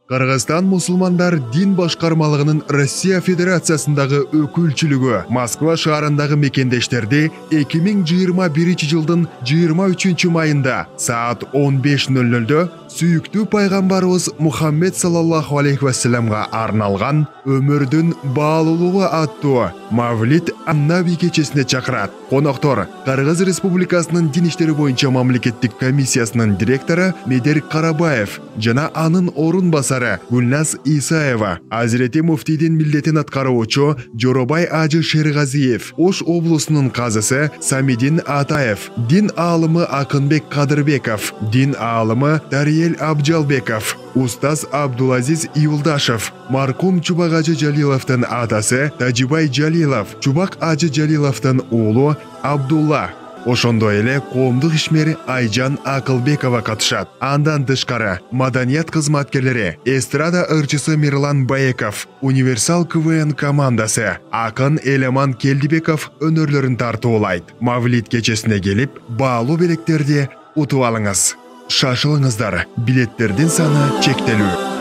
Кыргызстан мусулмандар дин башкармалыгынын Россия Федерациясындагы өкүлчүлүгү Москва шаарындагы мекендештерде 2021 жылдын 23 майында саат 15:00 сүйүктүү пайгамбарыбыз Мухаммед саллаллаху алейхи вассаламга арналган өмүрдүн баалуулугу аттуу Мавлид ан-Наби кечесине чакырат. Коноктор Кыргыз Республикасынын дин иштери боюнча мамлекеттик комиссиясынын директору Медер Карабаев жана анын орун басары Гүлназ Исаева, Азирети муфтийдин милдетин аткаруучу Жоробай Ажы Шергазиев, Ош облусунун казысы Самидин Атаев, дин аалымы Акынбек Кадырбеков, дин аалымы Тариел Абджалбеков, устаз Абдулазиз Юлдашев, маркум Чубак Ажы Жалиловдун атасы Тажибай Жалилов, Чубак Ажы Жалиловдун уулу Абдулла, ошондой эле коомдук ишмер Айжан Акылбекова катышат. Андан тышкары маданият кызматкерлери, эстрада ырчысы Мирлан Баеков, Универсал КВН командасы Акын Элеман Келдибеков өнөрлөрүн тартуулайт. Мавлид кечесине келип, баалуу белектерди утуп алыңыз. Шашылыңыздар, билеттердин саны чектелүү.